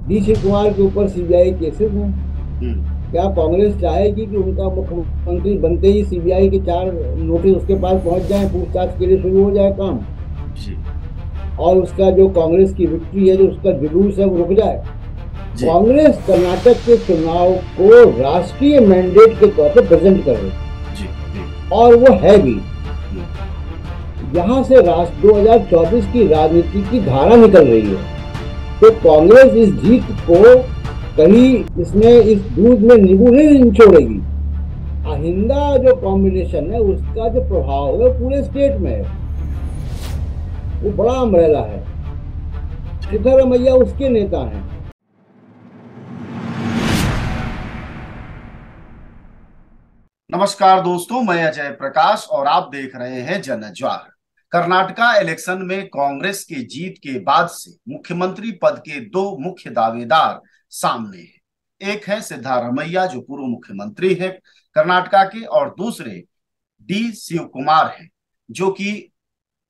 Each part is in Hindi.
डी शिव कुमार के ऊपर सीबीआई केसेस हैं। हम्म। क्या कांग्रेस चाहेगी कि उनका मुख्यमंत्री बनते ही सीबीआई के 4 नोटिस उसके पास पहुंच जाए, पूछताछ के लिए शुरू हो जाए काम, जी। और उसका जो कांग्रेस की विक्ट्री है, जो उसका जुलूस है, वो रुक जाए? जी। कांग्रेस कर्नाटक के चुनाव को राष्ट्रीय मैंडेट के तौर पर प्रेजेंट कर रही है, जी। जी। और वो है भी। हम्म। यहां से राष्ट्र 2024 की राजनीति की धारा निकल रही है। तो कांग्रेस इस जीत को कहीं इसमें इस दूध में नींबू नहीं निचोड़ेगी। आहिंदा जो कॉम्बिनेशन है उसका जो प्रभाव है पूरे स्टेट में है, वो बड़ा अमरेला है। जी। सिद्धरामैया उसके नेता हैं। नमस्कार दोस्तों, मैं अजय प्रकाश और आप देख रहे हैं जनज्वार। कर्नाटका इलेक्शन में कांग्रेस की जीत के बाद से मुख्यमंत्री पद के दो मुख्य दावेदार सामने हैं। एक है सिद्धारमैया जो पूर्व मुख्यमंत्री है कर्नाटका के, और दूसरे डी शिव कुमार हैं जो कि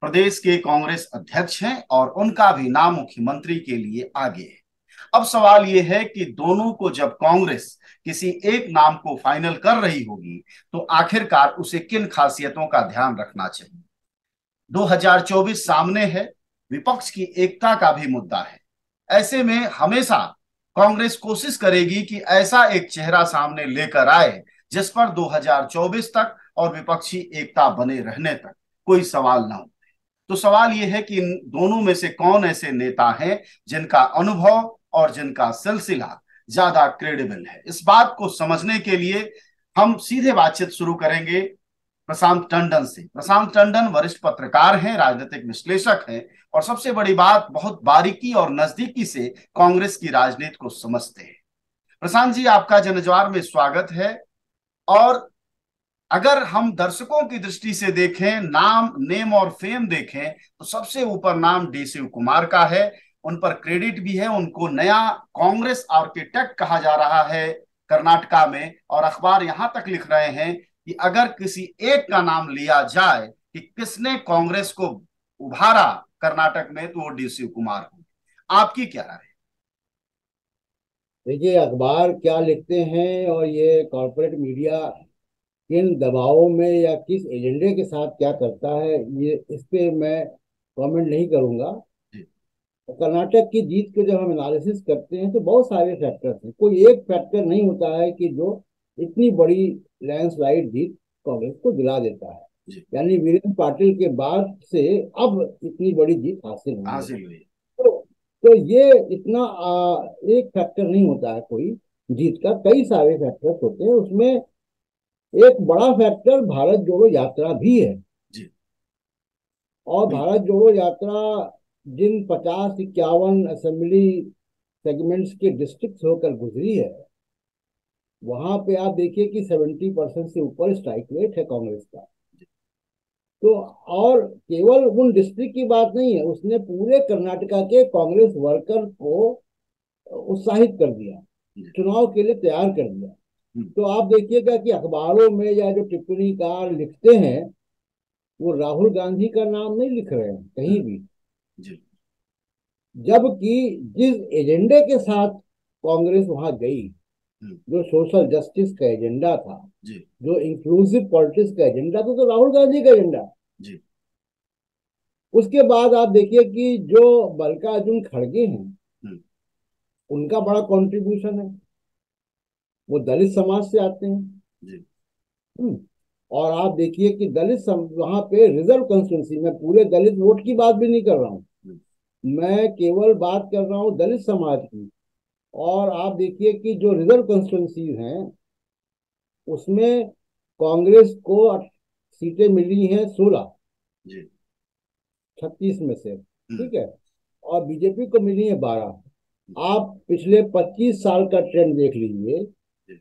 प्रदेश के कांग्रेस अध्यक्ष हैं, और उनका भी नाम मुख्यमंत्री के लिए आगे है। अब सवाल यह है कि दोनों को जब कांग्रेस किसी एक नाम को फाइनल कर रही होगी तो आखिरकार उसे किन खासियतों का ध्यान रखना चाहिए। 2024 सामने है, विपक्ष की एकता का भी मुद्दा है। ऐसे में हमेशा कांग्रेस कोशिश करेगी कि ऐसा एक चेहरा सामने लेकर आए जिस पर 2024 तक और विपक्षी एकता बने रहने तक कोई सवाल ना हो। तो सवाल यह है कि इन दोनों में से कौन ऐसे नेता हैं जिनका अनुभव और जिनका सिलसिला ज्यादा क्रेडिबल है। इस बात को समझने के लिए हम सीधे बातचीत शुरू करेंगे प्रशांत टंडन से। प्रशांत टंडन वरिष्ठ पत्रकार हैं, राजनीतिक विश्लेषक हैं, और सबसे बड़ी बात, बहुत बारीकी और नजदीकी से कांग्रेस की राजनीति को समझते हैं। प्रशांत जी, आपका जनज्वार में स्वागत है। और अगर हम दर्शकों की दृष्टि से देखें, नाम नेम और फेम देखें, तो सबसे ऊपर नाम डी शिव कुमार का है। उन पर क्रेडिट भी है, उनको नया कांग्रेस आर्किटेक्ट कहा जा रहा है कर्नाटका में, और अखबार यहां तक लिख रहे हैं कि अगर किसी एक का नाम लिया जाए कि किसने कांग्रेस को उभारा कर्नाटक में, तो वो डी शिव कुमार हो। आपकी क्या राय देखिए, अखबार क्या लिखते हैं और ये कॉरपोरेट मीडिया किन दबावों में या किस एजेंडे के साथ क्या करता है, ये इस पे मैं कमेंट नहीं करूंगा। है? कर्नाटक की जीत के जब हम एनालिसिस करते हैं तो बहुत सारे फैक्टर्स हैं, कोई एक फैक्टर नहीं होता है कि जो इतनी बड़ी लैंडस्लाइड जीत कांग्रेस को दिला देता है। जी। यानी वीरेंद्र पाटिल के बाद से अब इतनी बड़ी जीत हासिल हुई है। हासिल हुई। तो, तो ये इतना एक फैक्टर नहीं होता है कोई जीत का, कई सारे फैक्टर्स होते हैं उसमें। एक बड़ा फैक्टर भारत जोड़ो यात्रा भी है। जी। और बिल्कुल। भारत जोड़ो यात्रा जिन 50-51 असेंबली सेगमेंट्स के डिस्ट्रिक्ट होकर गुजरी है, वहां पे आप देखिए कि 70% से ऊपर स्ट्राइक रेट है कांग्रेस का। तो और केवल उन डिस्ट्रिक्ट की बात नहीं है, उसने पूरे कर्नाटका के कांग्रेस वर्कर को उत्साहित कर दिया, जी। चुनाव के लिए तैयार कर दिया। हम्म। तो आप देखिएगा कि अखबारों में या जो टिप्पणीकार लिखते हैं, वो राहुल गांधी का नाम नहीं लिख रहे हैं कहीं हम्म। भी। जी। जबकि जिस एजेंडे के साथ कांग्रेस वहां गई, हम्म। जो सोशल जस्टिस का एजेंडा था, जी। जो इंक्लूसिव पॉलिटिक्स का एजेंडा था, तो राहुल गांधी का एजेंडा। जी। उसके बाद आप देखिए कि जो मल्लिकार्जुन खड़गे हैं, हम्म। उनका बड़ा कंट्रीब्यूशन है। वो दलित समाज से आते हैं। जी। हम्म, और आप देखिए कि वहां पे रिजर्व कंस्टिट्यूंसी में पूरे दलित वोट की बात भी नहीं कर रहा हूँ, हम्म। मैं केवल बात कर रहा हूँ दलित समाज की। और आप देखिए कि जो रिजर्व कंस्टिट्यूंसी हैं उसमें कांग्रेस को सीटें मिली हैं 16, जी। 36 में से, हम्म। ठीक है, और बीजेपी को मिली है 12। जी। आप पिछले 25 साल का ट्रेंड देख लीजिए। जी।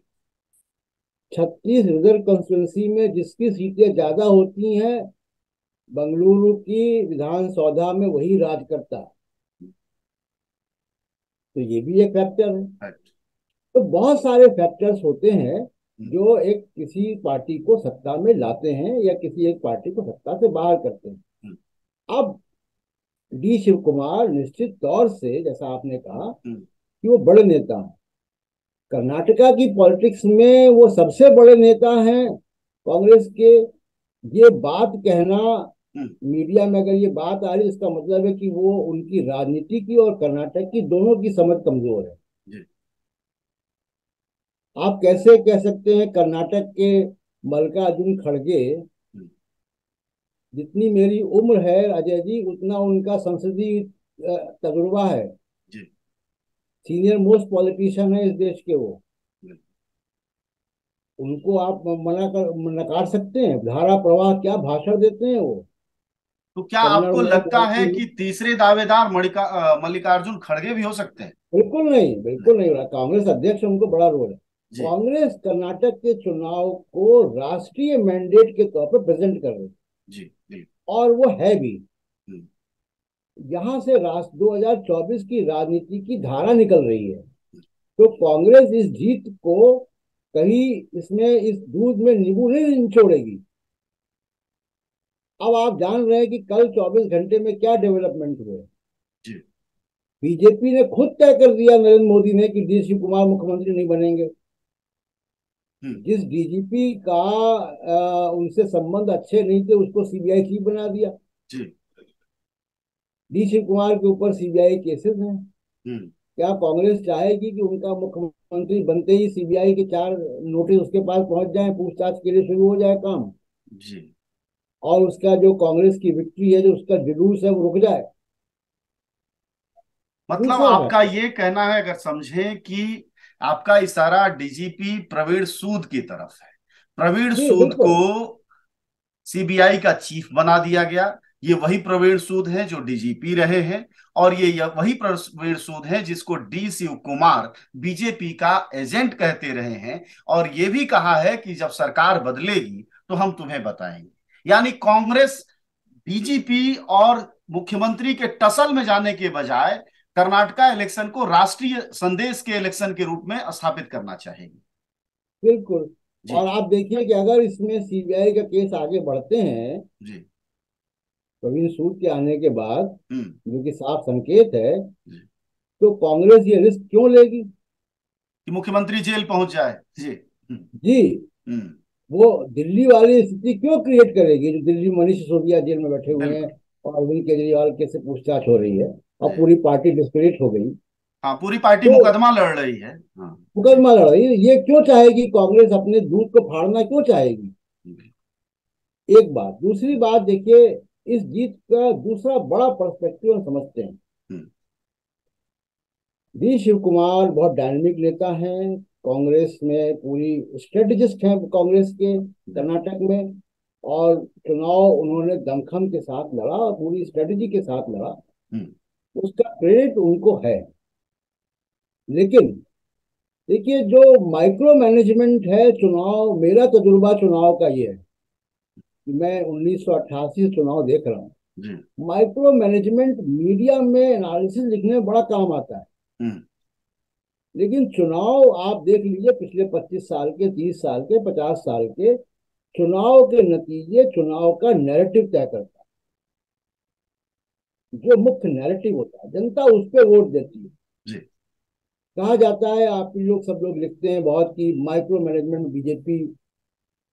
36 रिजर्व कंस्टिट्यूंसी में जिसकी सीटें ज्यादा होती हैं, बंगलुरु की विधान सौधा में वही राज करता है। तो ये भी एक फैक्टर है। राइट। तो बहुत सारे फैक्टर्स होते हैं हम्म। जो एक किसी पार्टी को सत्ता में लाते हैं या किसी एक पार्टी को सत्ता से बाहर करते हैं। हम्म। अब डी शिव कुमार निश्चित तौर से, जैसा आपने कहा, हम्म। कि वो बड़े नेता हैं। कर्नाटका की पॉलिटिक्स में वो सबसे बड़े नेता हैं कांग्रेस के। ये बात कहना, हम्म। मीडिया में अगर ये बात आ रही है, इसका मतलब है कि वो उनकी राजनीति की और कर्नाटक की दोनों की समझ कमजोर है। जी। आप कैसे कह सकते हैं कर्नाटक के मल्लिकार्जुन खड़गे, हम्म। जितनी मेरी उम्र है अजय जी, उतना उनका संसदीय तजुर्बा है। जी। सीनियर मोस्ट पॉलिटिशियन है इस देश के वो। जी। उनको आप नकार सकते हैं? धारा प्रवाह क्या भाषण देते हैं वो। तो क्या कन्नड़ आपको में लगता है मराठी में। कि तीसरे दावेदार मल्लिकार्जुन खड़गे भी हो सकते हैं? बिल्कुल नहीं, नहीं। बिल्कुल नहीं हो रहा। कांग्रेस अध्यक्ष है, उनको बड़ा रोल है। जी। कांग्रेस कर्नाटक के चुनाव को राष्ट्रीय मैंडेट के तौर पर प्रेजेंट कर रही है, जी। जी। और वो है भी। हम्म। यहाँ से राष्ट्र 2024 की राजनीति की धारा निकल रही है। तो कांग्रेस इस जीत को कहीं इसमें इस दूध में नींबू नहीं निचोड़ेगी। अब आप जान रहे हैं कि कल 24 घंटे में क्या डेवलपमेंट हुए। जी। बीजेपी ने खुद तय कर दिया, नरेंद्र मोदी ने, कि डी शिव कुमार मुख्यमंत्री नहीं बनेंगे। हम्म। जिस डीजीपी का उनसे संबंध अच्छे नहीं थे, उसको सीबीआई चीफ बना दिया। जी। डी शिव कुमार के ऊपर सीबीआई केसेस हैं। हम्म। क्या कांग्रेस चाहेगी कि उनका मुख्यमंत्री बनते ही सीबीआई के 4 नोटिस उसके पास पहुंच जाए, पूछताछ के लिए शुरू हो जाए काम, जी। और उसका जो कांग्रेस की विक्ट्री है, जो उसका जुलूस है, वो रुक जाए? मतलब दूसरा आपका फैक्टर। ये कहना है, अगर समझें कि आपका इशारा डीजीपी प्रवीण सूद की तरफ है। प्रवीण जी सूद को बिल्कुल। सीबीआई का चीफ बना दिया गया। ये वही प्रवीण सूद हैं जो डीजीपी रहे हैं, और ये वही प्रवीण सूद हैं जिसको डी शिव कुमार बीजेपी का एजेंट कहते रहे हैं, और ये भी कहा है कि जब सरकार बदलेगी तो हम तुम्हें बताएंगे। यानी कांग्रेस डीजीपी और मुख्यमंत्री के टसल में जाने के बजाय कर्नाटका इलेक्शन को राष्ट्रीय संदेश के इलेक्शन के रूप में स्थापित करना चाहेगी। बिल्कुल। जी। और आप देखिए कि अगर इसमें सीबीआई का केस आगे बढ़ते हैं जी। प्रवीण सूद के आने के बाद, हम्म। जो कि साफ संकेत है, जी। तो कांग्रेस ये रिस्क क्यों लेगी? कि मुख्यमंत्री जेल पहुंच जाए। जी। हम्म। जी। हम्म। वो दिल्ली वाली स्थिति क्यों क्रिएट करेगी, जो दिल्ली में मनीष सिसोदिया जेल में बैठे हुए हैं बिल्कुल। और अरविंद केजरीवाल के से पूछताछ हो रही है, और जी। पूरी पार्टी डिस्पैरेट हो गई। हाँ, पूरी पार्टी तो मुकदमा लड़ रही है। हाँ। जी। मुकदमा लड़ रही है, ये क्यों चाहेगी कांग्रेस? अपने दूध को फाड़ना क्यों चाहेगी? जी। एक बात। दूसरी बात देखिए, इस जीत का दूसरा बड़ा पर्सपेक्टिव हम समझते हैं। हम्म। वी शिव कुमार बहुत डायनेमिक नेता हैं, कांग्रेस में पूरी स्ट्रेटेजिस्ट हैं कांग्रेस के जी। कर्नाटक में। और चुनाव उन्होंने दमखम के साथ लड़ा और पूरी स्ट्रेटेजी के साथ लड़ा, हम्म। उसका क्रेडिट उनको है। लेकिन देखिए, जो माइक्रो मैनेजमेंट है चुनाव, मेरा तजुर्बा चुनाव का ये है कि मैं 1988 से चुनाव देख रहा हूँ। जी। माइक्रो मैनेजमेंट मीडिया में एनालिसिस लिखने में बड़ा काम आता है, हम्म। लेकिन चुनाव आप देख लीजिए, पिछले 25 साल के, 30 साल के, 50 साल के चुनाव के नतीजे चुनाव का नैरेटिव तय करता है। जो मुख्य नैरेटिव होता है, जनता उस पर वोट देती है। जी। कहा जाता है, आप लोग सब लोग लिखते हैं बहुत, कि माइक्रो मैनेजमेंट में बीजेपी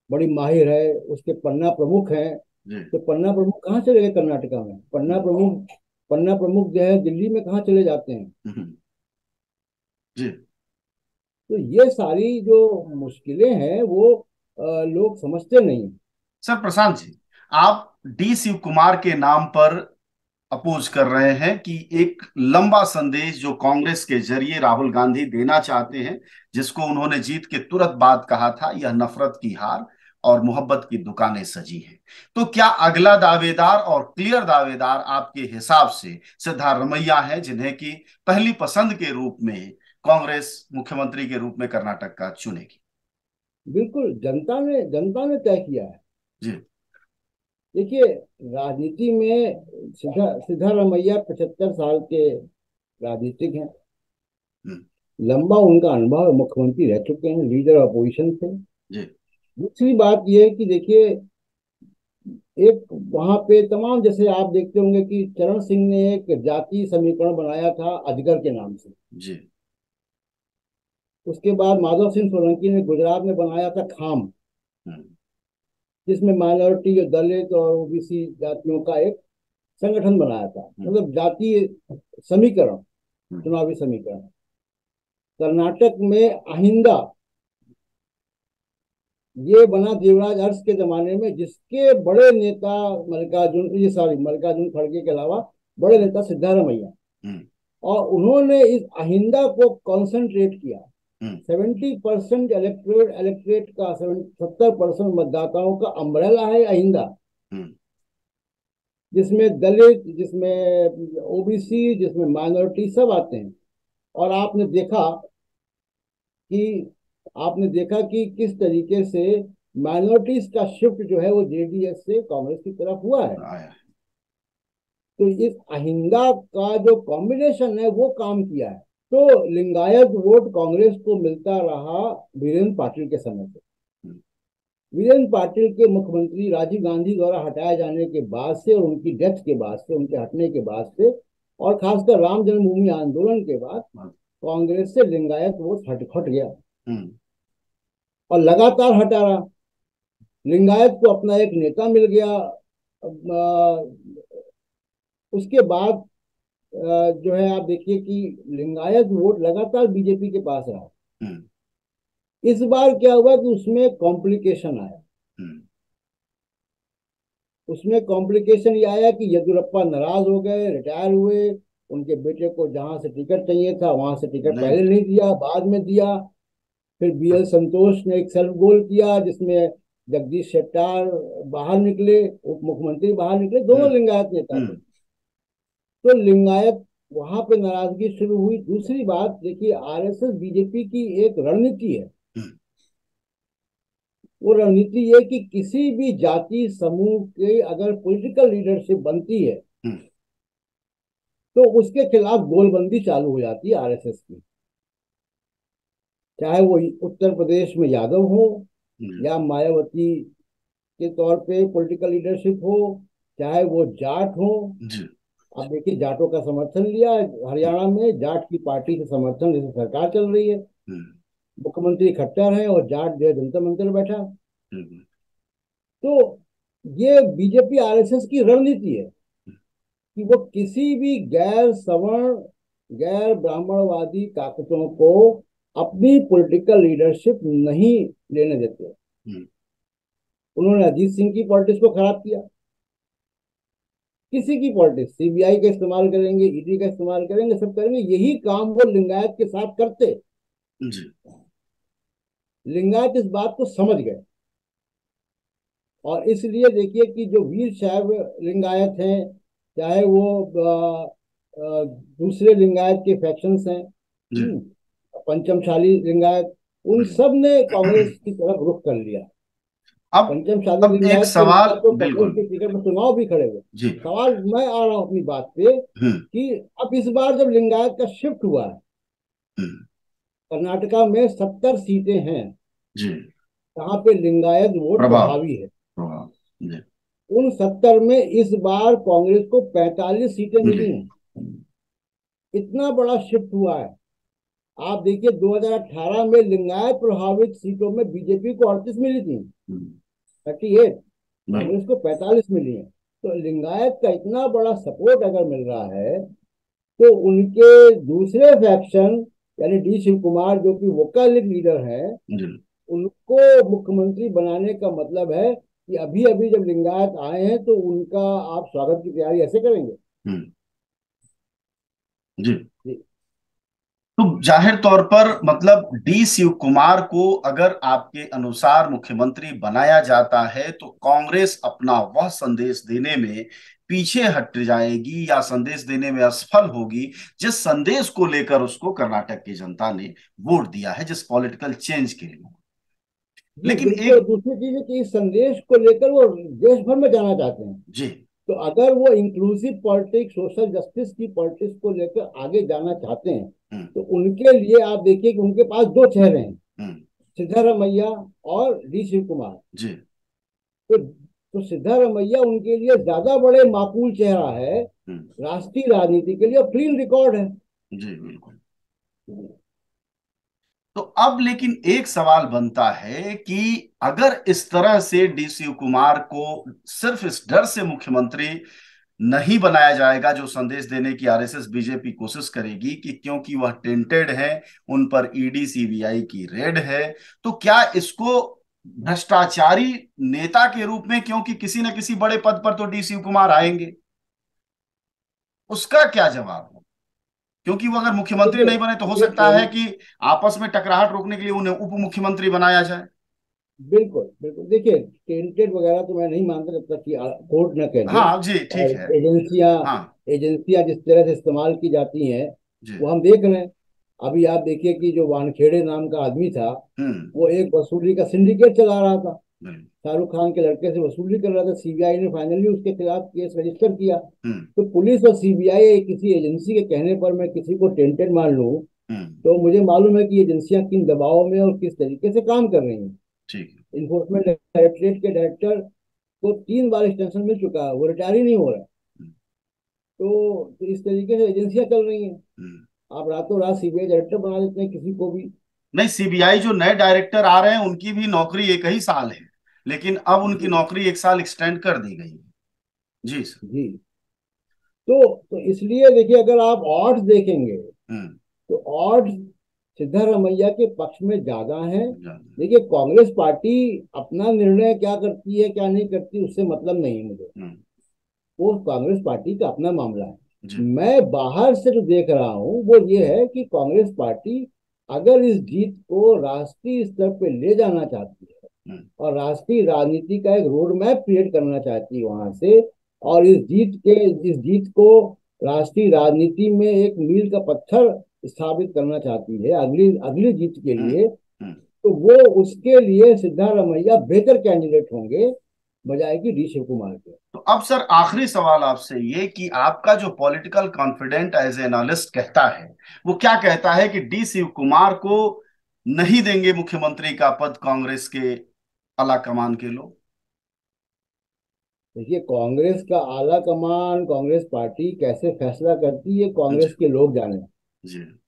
बड़ी माहिर है, उसके पन्ना प्रमुख हैं। जी। तो पन्ना प्रमुख कहाँ चले गए कर्नाटका में? पन्ना प्रमुख जो है दिल्ली में कहाँ चले जाते हैं? हम्म। जी। तो ये सारी जो मुश्किलें हैं वो लोग समझते नहीं। सर प्रशांत जी, आप डी शिव कुमार के नाम पर अपोज कर रहे हैं कि एक लंबा संदेश जो कांग्रेस के जरिए राहुल गांधी देना चाहते हैं, जिसको उन्होंने जीत के तुरंत बाद कहा था, यह नफरत की हार और मोहब्बत की दुकानें सजी हैं। तो क्या अगला दावेदार और क्लियर दावेदार आपके हिसाब से सिद्धारमैया है, जिन्हें की पहली पसंद के रूप में कांग्रेस मुख्यमंत्री के रूप में कर्नाटक का चुनेगी? बिल्कुल, जनता ने तय किया है। जी। देखिए, राजनीति में सिद्धारमैया 75 साल के राजनीतिक हैं। हम्म। लंबा उनका अनुभव, मुख्यमंत्री रह चुके हैं, लीडर अपोजिशन थे। जी। दूसरी बात यह है कि देखिए, एक वहां पे तमाम, जैसे आप देखते होंगे कि चरण सिंह ने एक जाति समीकरण बनाया था अजगर के नाम से। जी। उसके बाद माधव सिंह सोलंकी ने गुजरात में बनाया था खाम, हम्म, जिसमें माइनॉरिटी और दलित और ओबीसी जातियों का एक संगठन बनाया था, हम्म, मतलब जातीय समीकरण, हम्म, चुनावी समीकरण। कर्नाटक में अहिंदा ये बना देवराज अरस के जमाने में, जिसके बड़े नेता मल्लिकार्जुन खड़गे के अलावा बड़े नेता सिद्धारमैया, हम्म, और उन्होंने इस अहिंदा को कॉन्सेंट्रेट किया। हम्म, 70% इलेक्ट्रेट का 70% मतदाताओं का अम्ब्रेला है अहिंदा, हम्म, जिसमें दलित, जिसमें ओबीसी, जिसमें माइनॉरिटी सब आते हैं। और कि आपने देखा कि किस तरीके से माइनॉरिटीज का शिफ्ट जो है वो जेडीएस से कांग्रेस की तरफ हुआ है। आया है। तो इस अहिंदा का जो कॉम्बिनेशन है वो काम किया है। तो लिंगायत वोट कांग्रेस को मिलता रहा वीरेंद्र पाटिल के समय से। हम्म, वीरेंद्र पाटिल के मुख्यमंत्री राजीव गांधी द्वारा हटाए जाने के बाद से और उनकी डेथ के बाद से, उनके हटने के बाद से, और खासकर राम जन्मभूमि आंदोलन के बाद कांग्रेस से लिंगायत वोट हट गया हम्म, और लगातार हटा रहा। लिंगायत को अपना एक नेता मिल गया। उसके बाद जो है आप देखिए कि लिंगायत वोट लगातार बीजेपी के पास रहा। हम्म, इस बार क्या हुआ कि उसमें कॉम्प्लिकेशन आया। हम्म, उसमें कॉम्प्लिकेशन ये आया कि येदियुरप्पा नाराज हो गए, रिटायर हुए। उनके बेटे को जहां से टिकट चाहिए था वहां से टिकट नहीं। पहले नहीं दिया, बाद में दिया। फिर बीएल संतोष ने एक सेल्फ गोल किया, जिसमें जगदीश शेट्टार बाहर निकले, उप मुख्यमंत्री बाहर निकले, हम्म, दोनों लिंगायत नेता थे। हम्म, तो लिंगायत वहां पे नाराजगी शुरू हुई। दूसरी बात देखिए, आरएसएस बीजेपी की एक रणनीति है। हम्म, वो रणनीति ये कि किसी भी जाति समूह की अगर पॉलिटिकल लीडरशिप बनती है हम्म, तो उसके खिलाफ गोलबंदी चालू हो जाती है आरएसएस की। चाहे वो उत्तर प्रदेश में यादव हो, हम्म, या मायावती के तौर पे पॉलिटिकल लीडरशिप हो, चाहे वो जाट हो। जी, अब देखिए, जाटों का समर्थन लिया हरियाणा में, जाट की पार्टी से समर्थन जैसे सरकार चल रही है। हम्म, मुख्यमंत्री खट्टर है और जाट जो है जंतर मंतर बैठा। हम्म, तो ये बीजेपी आरएसएस की रणनीति है कि वो किसी भी गैर सवर्ण, गैर ब्राह्मणवादी ताकतों को अपनी पॉलिटिकल लीडरशिप नहीं लेने देते। हम्म, उन्होंने अजीत सिंह की पॉलिटिक्स को खराब किया। किसी की पॉलिटिक्स, सीबीआई का इस्तेमाल करेंगे, ईडी का इस्तेमाल करेंगे, सब करेंगे। यही काम वो लिंगायत के साथ करते। जी, लिंगायत इस बात को समझ गए, और इसलिए देखिए कि जो वीर शैव लिंगायत हैं, चाहे वो दूसरे लिंगायत के फैक्शंस हैं, जी, पंचमशाली लिंगायत, उन हम्म। सब ने कांग्रेस की तरफ रुख कर लिया। अब पंचमशाली अब एक लिंगायत के सवाल, नेता तो कांग्रेस बिल्कुल। के टिकट में चुनाव भी खड़े हुए। जी। सवाल मैं आ रहा हूं अपनी बात पे हम्म, कि अब इस बार जब लिंगायत का शिफ्ट हुआ है, हम्म, कर्नाटका में 70 सीटें हैं जी, जहां पे लिंगायत वोट प्रभाव, प्रभावी है। प्रभाव, जी, उन 70 में इस बार कांग्रेस को 45 सीटें जी, मिली हैं। इतना बड़ा शिफ्ट हुआ है। आप देखिए 2018 में लिंगायत प्रभावित सीटों में बीजेपी को 38 मिली थी, हम्म, 38। बिल्कुल, कांग्रेस को 45 मिली है। तो लिंगायत का इतना बड़ा सपोर्ट अगर मिल रहा है, तो उनके दूसरे फैक्शन यानी डी शिव कुमार जो कि वोकल लीडर है, जी, उनको मुख्यमंत्री बनाने का मतलब है कि अभी अभी जब लिंगायत आए हैं तो उनका आप स्वागत की तैयारी ऐसे करेंगे। हम्म, जी। जी। तो जाहिर तौर पर मतलब डी शिव कुमार को अगर आपके अनुसार मुख्यमंत्री बनाया जाता है तो कांग्रेस अपना वह संदेश देने में पीछे हट जाएगी या संदेश देने में असफल होगी जिस संदेश को लेकर उसको कर्नाटक की जनता ने वोट दिया है, जिस पॉलिटिकल चेंज के लिए। जी लेकिन बिल्कुल। एक, दूसरी चीज है कि इस संदेश को लेकर वो देश भर में जाना चाहते हैं। जी, तो अगर वो इंक्लूसिव पॉलिटिक्स, सोशल जस्टिस की पॉलिटिक्स को लेकर आगे जाना चाहते हैं, हम्म, तो उनके लिए आप देखिए कि उनके पास दो चेहरे हैं, हम्म, सिद्धारमैया और डी शिव कुमार। जी, तो सिद्धारमैया उनके लिए ज्यादा बड़े माकूल चेहरा है हम्म, राष्ट्रीय राजनीति के लिए, और क्लीन रिकॉर्ड है। जी, बिल्कुल। तो अब लेकिन एक सवाल बनता है कि अगर इस तरह से डी शिव कुमार को सिर्फ इस डर से मुख्यमंत्री नहीं बनाया जाएगा, जो संदेश देने की आरएसएस बीजेपी कोशिश करेगी कि क्योंकि वह टेंटेड है, उन पर ईडी सीबीआई की रेड है, तो क्या इसको भ्रष्टाचारी नेता के रूप में, क्योंकि किसी न किसी बड़े पद पर तो डी शिव कुमार आएंगे, उसका क्या जवाब हो? क्योंकि वो अगर मुख्यमंत्री देखिए नहीं बने तो हो ये सकता है कि आपस में टकराहट रोकने के लिए उन्हें उप मुख्यमंत्री बनाया जाए। बिल्कुल बिल्कुल, देखिए टेंटेड वगैरह तो मैं नहीं मानता जब तक कि कोर्ट न कह दे। हाँ जी, ठीक और है। एजेंसियां हाँ एजेंसियां जिस तरह से इस्तेमाल की जाती हैं जी। वो हम देख रहे हैं। अभी आप देखिए कि जो वानखेड़े नाम का आदमी था, हम्म। वो एक वसूली का सिंडिकेट चला रहा था। बिल्कुल। शाहरुख खान के लड़के से वसूली कर रहा था। सीबीआई ने फाइनली उसके खिलाफ केस रजिस्टर किया। हम्म। तो पुलिस और सीबीआई किसी एजेंसी के कहने पर मैं किसी को टेंटेड मान लूं, हम्म। तो मुझे मालूम है कि एजेंसियां किन दबावों में और किस तरीके से काम कर रही हैं। ठीक है। इन्फोर्समेंट डायरेक्टरेट के डायरेक्टर को 3 बार एक्सटेंशन मिल चुका है, वो रिटायर ही नहीं हो रहा है। हम्म। तो इस तरीके से एजेंसियां चल रही हैं। हम्म। आप रातों रात सीबीआई डायरेक्टर बना देते हैं किसी को भी। नहीं, सीबीआई जो नए डायरेक्टर आ रहे हैं उनकी भी नौकरी एक ही साल है, लेकिन अब उनकी जी नौकरी एक साल एक्सटेंड कर दी गई है। जी सर। जी। तो इसलिए देखिए, अगर आप ऑड्स देखेंगे हम्म। तो ऑड्स सिद्धारमैया के पक्ष में ज्यादा हैं। जान- देखिए, कांग्रेस पार्टी अपना निर्णय क्या करती है क्या नहीं करती उससे मतलब नहीं है मुझे। हम्म। वो कांग्रेस पार्टी का अपना मामला है। जी। मैं बाहर से जो देख रहा हूँ वो ये है कि कांग्रेस पार्टी अगर इस जीत को राष्ट्रीय स्तर पे ले जाना चाहती है हम्म। और राष्ट्रीय राजनीति का एक रोड मैप क्रिएट करना चाहती है वहां से, और इस जीत को राष्ट्रीय राजनीति में एक मील का पत्थर स्थापित करना चाहती है अगली अगली जीत के हम्म। लिए, हम्म। तो वो उसके लिए सिद्धारमैया बेहतर कैंडिडेट होंगे बजाय कि डी शिव कुमार के। तो अब सर आखिरी सवाल आपसे ये कि आपका जो पॉलिटिकल कॉन्फिडेंट एज एनालिस्ट कहता है, वो क्या कहता है कि डी शिव कुमार को नहीं देंगे मुख्यमंत्री का पद कांग्रेस के आला कमान के लोग? देखिए, कांग्रेस का आला कमान, कांग्रेस पार्टी कैसे फैसला करती है जी। कांग्रेस के लोग जाने। जी।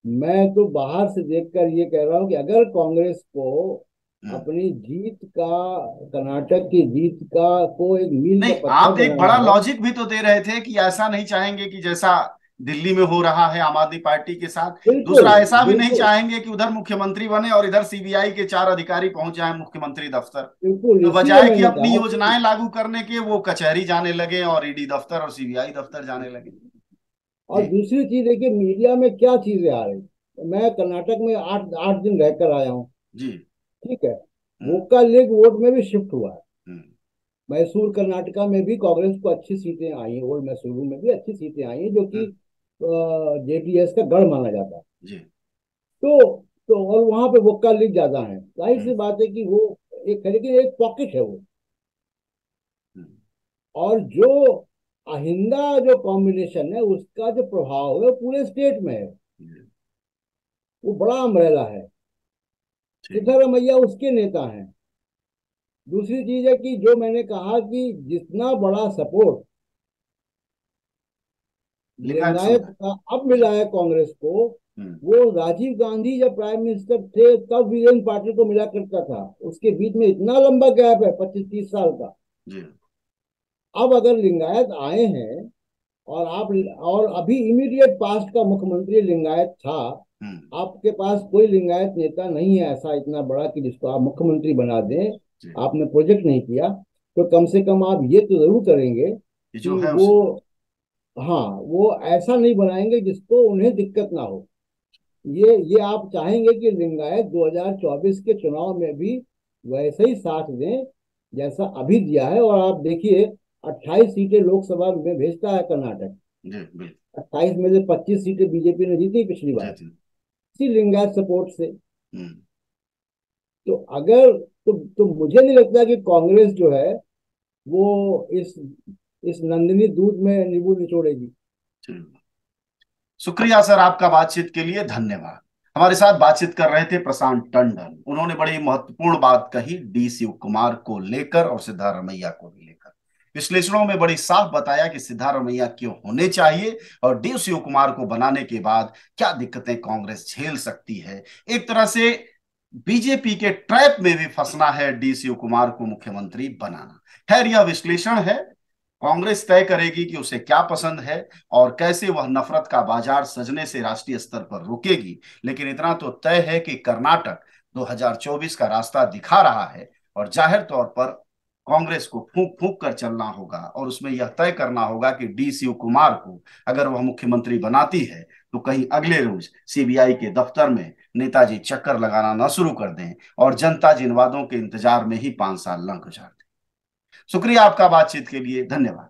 मैं तो बाहर से देखकर ये कह रहा हूँ कि अगर कांग्रेस को हम्म। अपनी जीत का, कर्नाटक की जीत का को एक मील का नहीं, पत्थर आप एक बनाना बड़ा है। लॉजिक भी तो दे रहे थे कि ऐसा नहीं चाहेंगे कि जैसा दिल्ली में हो रहा है आम आदमी पार्टी के साथ, बिल्कुल दूसरा ऐसा भी नहीं बिल्कुल चाहेंगे कि उधर मुख्यमंत्री बने और इधर सीबीआई के 4 अधिकारी पहुंच जाएं मुख्यमंत्री दफ्तर। बिल्कुल, तो इसीलिए बजाय कि मैंने अपनी कहा कि योजनाएं लागू करने के वो कचहरी जाने लगे और ईडी दफ्तर और सीबीआई दफ्तर जाने लगे। और जी। दूसरी चीज देखिए, मीडिया में क्या चीजें आ रही। मैं कर्नाटक में 8 8 दिन रहकर आया हूँ। जी। ठीक है। हम्म। वोकल लीग वोट में भी शिफ्ट हुआ है। हम्म। मैसूर कर्नाटका में भी कांग्रेस को अच्छी सीटें आई हैं, ओल्ड मैसूर में भी अच्छी सीटें आई हैं जो कि हम्म। जेडीएस का गढ़ माना जाता है। जी। तो और वहां पे वोकल लीग ज्यादा है, जाहिर सी हम्म। बात है कि वो एक है, लेकिन एक पॉकेट है वो। हम्म। और जो अहिंदा जो कॉम्बिनेशन है उसका जो प्रभाव है वो पूरे स्टेट में है। जी। वो बड़ा अम्ब्रेला है। ठीक। सिद्धारमैया उसके नेता हैं। दूसरी चीज है कि जो मैंने कहा कि जितना बड़ा सपोर्ट लिंगायत लिंगायत समुदाय। का अब मिला है कांग्रेस को, हम्म। वो राजीव गांधी जब प्राइम मिनिस्टर थे तब वीरेंद्र पाटिल को मिला करता था। उसके बीच में इतना लंबा गैप है, 25 30 साल का। जी। अब अगर लिंगायत आए हैं और आप, और अभी इमीडिएट पास्ट का मुख्यमंत्री लिंगायत था, हम्म। आपके पास कोई लिंगायत नेता नहीं है ऐसा इतना बड़ा कि जिसको आप मुख्यमंत्री बना दें। जी। आपने प्रोजेक्ट नहीं किया, तो कम से कम आप ये तो जरूर करेंगे ये जो कि है वो, उसी। हाँ, वो ऐसा नहीं बनाएंगे जिसको उन्हें दिक्कत ना हो। ये आप चाहेंगे कि लिंगायत 2024 के चुनाव में भी वैसे ही साथ दें जैसा अभी दिया है। और आप देखिए, 28 सीटें लोकसभा में भेजता है कर्नाटक। जी बिल्कुल। 28 में से 25 सीटें बीजेपी ने जीती पिछली जी बार, थी। इसी लिंगायत सपोर्ट से। हम्म। तो अगर तो मुझे नहीं लगता कि कांग्रेस जो है वो इस नंदिनी दूध में नींबू निचोड़ेगी। ठीक। शुक्रिया सर आपका बातचीत के लिए, धन्यवाद। हमारे साथ बातचीत कर रहे थे प्रशांत टंडन। उन्होंने बड़ी महत्वपूर्ण बात कही डी शिव कुमार को लेकर और सिद्धारमैया को भी लेकर। विश्लेषणों में बड़ी साफ बताया कि सिद्धारमैया क्यों होने चाहिए और डी शिव कुमार को बनाने के बाद क्या दिक्कतें कांग्रेस झेल सकती है। एक तरह से बीजेपी के ट्रैप में भी फंसना है डी शिव कुमार को मुख्यमंत्री बनाना। खैर, यह विश्लेषण है, कांग्रेस तय करेगी कि उसे क्या पसंद है और कैसे वह नफरत का बाजार सजने से राष्ट्रीय स्तर पर रोकेगी। लेकिन इतना तो तय है कि कर्नाटक 2024 का रास्ता दिखा रहा है और जाहिर तौर पर कांग्रेस को फूंक फूंक कर चलना होगा और उसमें यह तय करना होगा कि डी शिव कुमार को अगर वह मुख्यमंत्री बनाती है तो कहीं अगले रोज सीबीआई के दफ्तर में नेताजी चक्कर लगाना न शुरू कर दें और जनता जिन वादों के इंतजार में ही 5 साल न गुजार दे। शुक्रिया आपका बातचीत के लिए, धन्यवाद।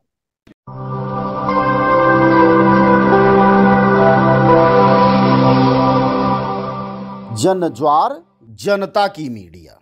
जन ज्वार जनता की मीडिया।